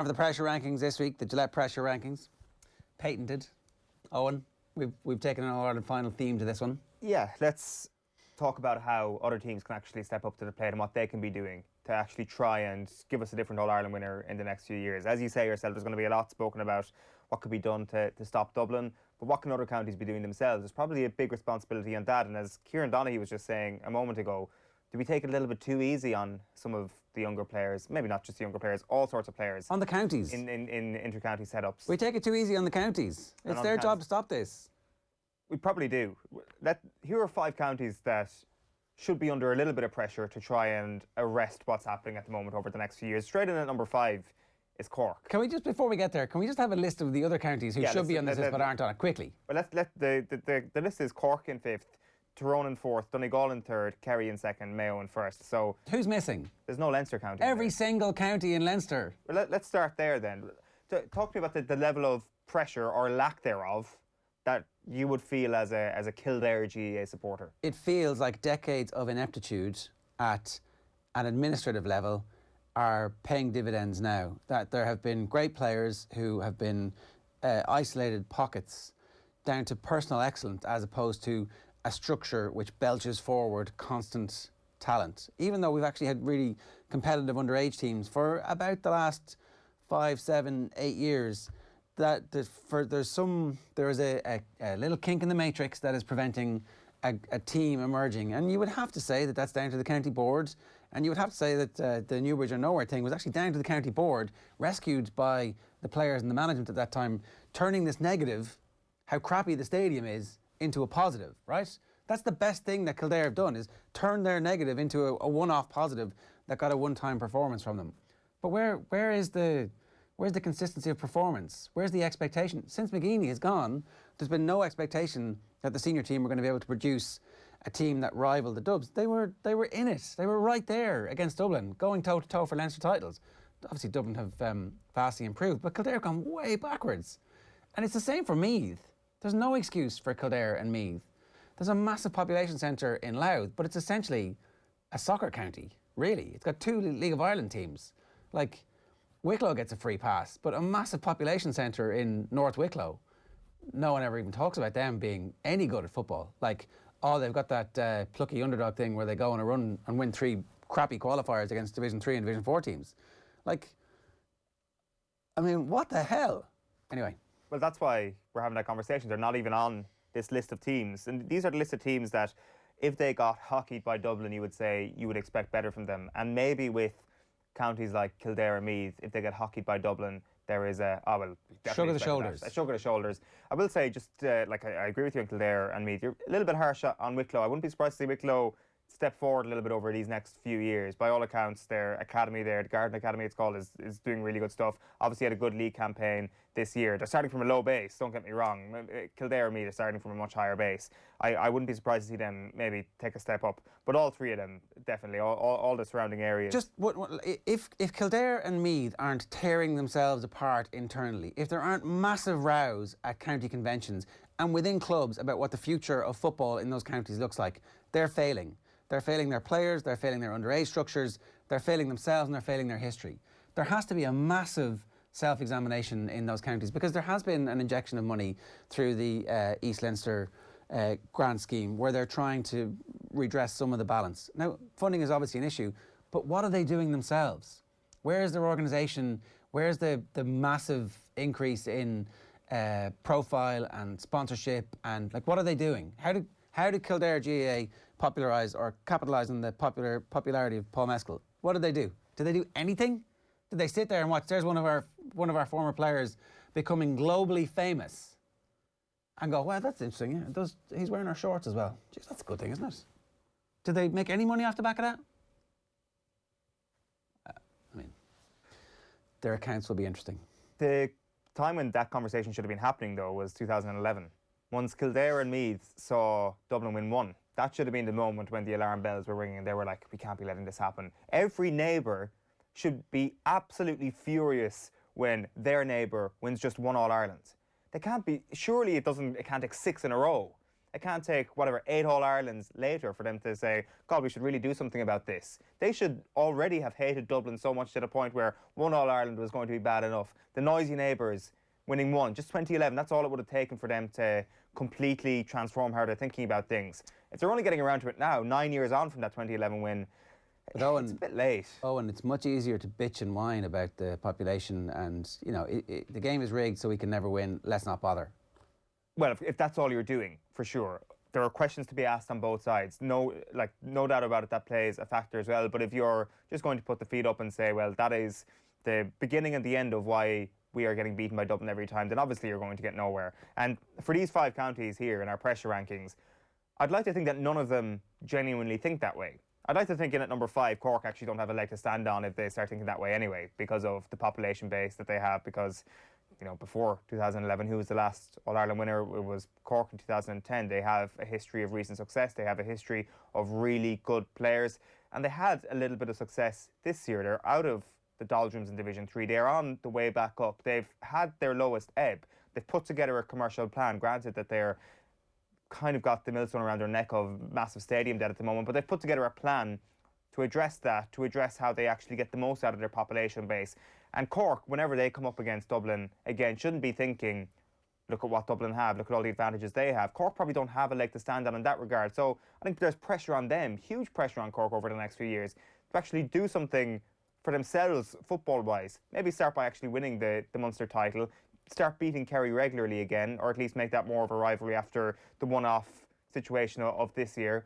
For the pressure rankings this week, the Gillette pressure rankings, patented. Eoin, we've taken an All-Ireland final theme to this one. Yeah, let's talk about how other teams can actually step up to the plate and what they can be doing to actually try and give us a different All-Ireland winner in the next few years. As you say yourself, there's going to be a lot spoken about what could be done to stop Dublin, but what can other counties be doing themselves? There's probably a big responsibility on that, and as Kieran Donaghy was just saying a moment ago, do we take it a little bit too easy on some of the younger players? Maybe not just the younger players, all sorts of players. On the counties. In inter-county setups. We take it too easy on the counties. It's their job to stop this. We probably do. Here are 5 counties that should be under a little bit of pressure to try and arrest what's happening at the moment over the next few years. Straight in at number 5 is Cork. Can we just, before we get there, can we just have a list of the other counties who should be on this list but aren't on it, quickly? Well, the list is Cork in 5th, Tyrone in 4th, Donegal in 3rd, Kerry in 2nd, Mayo in 1st. So who's missing? There's no Leinster county. Every single county in Leinster. Well, let's start there then. Talk to me about the level of pressure or lack thereof that you would feel as a Kildare GAA supporter. It feels like decades of ineptitude at an administrative level are paying dividends now. That there have been great players who have been isolated pockets down to personal excellence as opposed to a structure which belches forward constant talent. Even though we've actually had really competitive underage teams for about the last 5, 7, 8 years, that there is a little kink in the matrix that is preventing a team emerging. And you would have to say that that's down to the county board, and you would have to say that the Newbridge or Nowhere thing was actually down to the county board, rescued by the players and the management at that time, turning this negative, how crappy the stadium is, into a positive, right? That's the best thing that Kildare have done, is turn their negative into a one-off positive that got a one-time performance from them. But where's the consistency of performance? Where's the expectation? Since McGeeney is gone, there's been no expectation that the senior team were going to be able to produce a team that rivaled the Dubs. They were in it. They were right there against Dublin, going toe-to-toe for Leinster titles. Obviously, Dublin have vastly improved, but Kildare have gone way backwards. And it's the same for Meath. There's no excuse for Kildare and Meath. There's a massive population centre in Louth, but it's essentially a soccer county, really. It's got 2 League of Ireland teams. Like, Wicklow gets a free pass, but a massive population centre in North Wicklow, no one ever even talks about them being any good at football. Like, they've got that plucky underdog thing where they go on a run and win 3 crappy qualifiers against Division 3 and Division 4 teams. Like, I mean, what the hell? Anyway. Well, that's why we're having that conversation. They're not even on this list of teams. And these are the list of teams that, if they got hockeyed by Dublin, you would say you would expect better from them. And maybe with counties like Kildare and Meath, if they get hockeyed by Dublin, there is shrug of the shoulders. A shrug of the shoulders. I will say, just I agree with you on Kildare and Meath. You're a little bit harsh on Wicklow. I wouldn't be surprised to see Wicklow step forward a little bit over these next few years. By all accounts, their academy there, the Garden Academy it's called, is doing really good stuff. Obviously had a good league campaign this year. They're starting from a low base, don't get me wrong. Kildare and Meath are starting from a much higher base. I wouldn't be surprised to see them maybe take a step up. But all 3 of them, definitely, all the surrounding areas. Just, if Kildare and Meath aren't tearing themselves apart internally, if there aren't massive rows at county conventions and within clubs about what the future of football in those counties looks like, they're failing. They're failing their players, they're failing their underage structures, they're failing themselves, and they're failing their history. There has to be a massive self-examination in those counties, because there has been an injection of money through the East Leinster grant scheme where they're trying to redress some of the balance. Now, funding is obviously an issue, but what are they doing themselves? Where is their organisation? Where's the massive increase in profile and sponsorship, and like, what are they doing? How did Kildare GAA popularise or capitalise on the popularity of Paul Mescal? What did they do? Did they do anything? Did they sit there and watch? There's one of our former players becoming globally famous, and go, "Wow, that's interesting. Yeah, he's wearing our shorts as well. Jeez, that's a good thing, isn't it?" Did they make any money off the back of that? I mean, their accounts will be interesting. The time when that conversation should have been happening, though, was 2011. Once Kildare and Meath saw Dublin win 1, that should have been the moment when the alarm bells were ringing and they were like, we can't be letting this happen. Every neighbour should be absolutely furious when their neighbour wins just 1 All-Ireland. They can't be, surely it can't take 6 in a row. It can't take, whatever, 8 All-Irelands later for them to say, God, we should really do something about this. They should already have hated Dublin so much to the point where one All-Ireland was going to be bad enough. The noisy neighbours winning one, just 2011, that's all it would have taken for them to completely transform how they're thinking about things. If they're only getting around to it now, 9 years on from that 2011 win, But Owen, it's a bit late. Owen, it's much easier to bitch and whine about the population and, you know, the game is rigged so we can never win, let's not bother. Well, if that's all you're doing, for sure. There are questions to be asked on both sides. No doubt about it, that plays a factor as well. But if you're just going to put the feet up and say, well, that is the beginning and the end of why we are getting beaten by Dublin every time, then obviously you're going to get nowhere. And for these 5 counties here in our pressure rankings, I'd like to think that none of them genuinely think that way. I'd like to think in at number 5, Cork actually don't have a leg to stand on if they start thinking that way anyway, because of the population base that they have, because, you know, before 2011, who was the last All-Ireland winner? It was Cork in 2010. They have a history of recent success. They have a history of really good players. And they had a little bit of success this year. They're out of the doldrums in Division 3. They're on the way back up. They've had their lowest ebb. They've put together a commercial plan. Granted that they're kind of got the millstone around their neck of massive stadium debt at the moment, but they've put together a plan to address that, to address how they actually get the most out of their population base. And Cork, whenever they come up against Dublin, again, shouldn't be thinking, look at what Dublin have, look at all the advantages they have. Cork probably don't have a leg to stand on in that regard. So I think there's pressure on them, huge pressure on Cork over the next few years to actually do something for themselves football-wise. Maybe start by actually winning the Munster title, start beating Kerry regularly again, or at least make that more of a rivalry after the one-off situation of this year,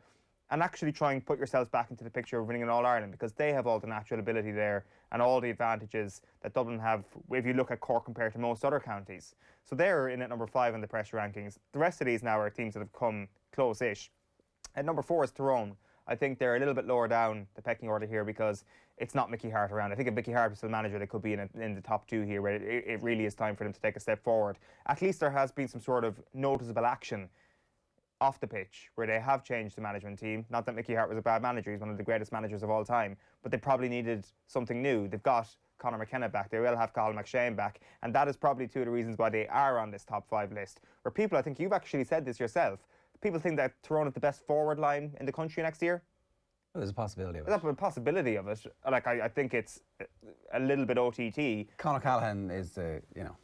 and actually try and put yourselves back into the picture of winning an All-Ireland, because they have all the natural ability there and all the advantages that Dublin have if you look at Cork compared to most other counties. So they're in at number 5 in the pressure rankings. The rest of these now are teams that have come close-ish. At number 4 is Tyrone. I think they're a little bit lower down the pecking order here because it's not Mickey Hart around. I think if Mickey Hart was still manager, they could be in the top 2 here, where it really is time for them to take a step forward. At least there has been some sort of noticeable action off the pitch where they have changed the management team. Not that Mickey Hart was a bad manager, he's one of the greatest managers of all time, but they probably needed something new. They've got Conor McKenna back, they will have Colin McShane back, and that is probably 2 of the reasons why they are on this top 5 list, where people, I think you've actually said this yourself, people think that Tyrone is the best forward line in the country next year. Well, there's a possibility of it. There's a possibility of it. Like, I think it's a little bit OTT. Conor Callahan is, you know,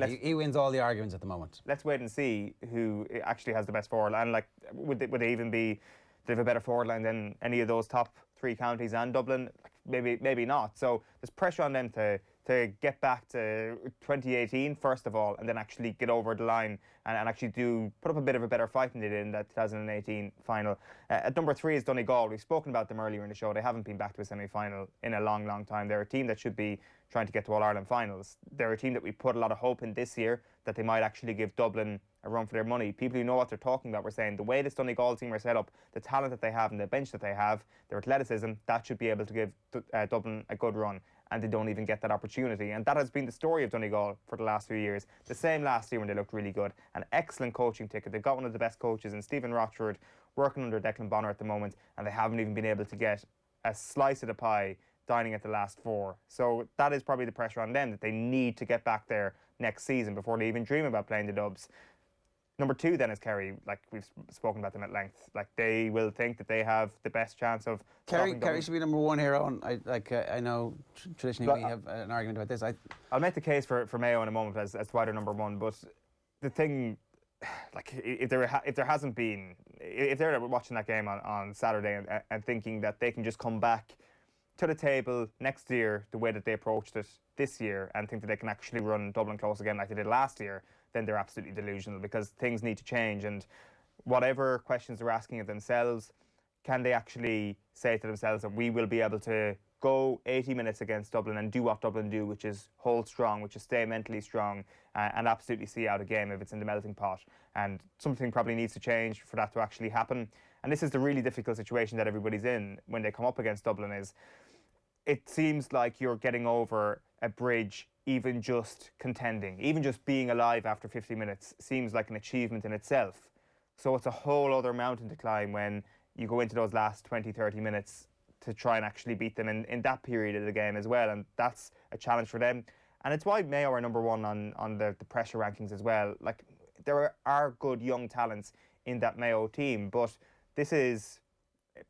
he wins all the arguments at the moment. Let's wait and see who actually has the best forward line. Like, would they even be, do they have a better forward line than any of those top 3 counties and Dublin? Like, maybe not. So there's pressure on them to get back to 2018 first of all, and then actually get over the line and actually put up a bit of a better fight than they did in that 2018 final. At number 3 is Donegal. We've spoken about them earlier in the show. They haven't been back to a semi-final in a long, long time. They're a team that should be trying to get to All-Ireland finals. They're a team that we put a lot of hope in this year, that they might actually give Dublin a run for their money. People who know what they're talking about were saying the way this Donegal team are set up, the talent that they have and the bench that they have, their athleticism, that should be able to give Dublin a good run. And they don't even get that opportunity. And that has been the story of Donegal for the last few years. The same last year when they looked really good. An excellent coaching ticket. They've got one of the best coaches in Stephen Rochford, working under Declan Bonner at the moment, and they haven't even been able to get a slice of the pie dining at the last 4. So that is probably the pressure on them, that they need to get back there next season before they even dream about playing the Dubs. Number 2 then is Kerry. Like, we've spoken about them at length. Like, they will think that they have the best chance of Kerry should be number 1 here on. I know traditionally we have an argument about this. I'll make the case for Mayo in a moment as to why they're number 1. But the thing, like, if they're watching that game on Saturday and thinking that they can just come back to the table next year the way that they approached it this year and think that they can actually run Dublin close again like they did last year, then they're absolutely delusional, because things need to change. And whatever questions they're asking of themselves, can they actually say to themselves that we will be able to go 80 minutes against Dublin and do what Dublin do, which is hold strong, which is stay mentally strong, and absolutely see out a game if it's in the melting pot. And something probably needs to change for that to actually happen. And this is the really difficult situation that everybody's in when they come up against Dublin, is it seems like you're getting over a bridge even just contending. Even just being alive after 50 minutes seems like an achievement in itself. So it's a whole other mountain to climb when you go into those last 20, 30 minutes to try and actually beat them in that period of the game as well. And that's a challenge for them. And it's why Mayo are number 1 on the pressure rankings as well. Like, there are good young talents in that Mayo team. But this is,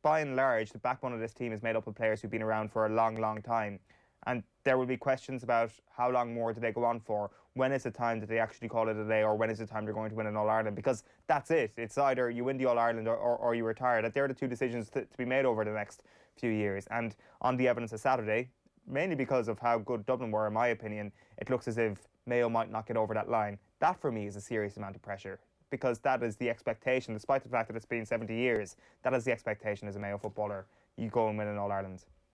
by and large, the backbone of this team is made up of players who've been around for a long, long time. And there will be questions about how long more do they go on for? When is the time that they actually call it a day, or when is the time they're going to win an All-Ireland? Because that's it. It's either you win the All-Ireland or you retire. That they're the two decisions to be made over the next few years. And on the evidence of Saturday, mainly because of how good Dublin were, in my opinion, it looks as if Mayo might not get over that line. That, for me, is a serious amount of pressure, because that is the expectation, despite the fact that it's been 70 years, that is the expectation as a Mayo footballer. You go and win an All-Ireland.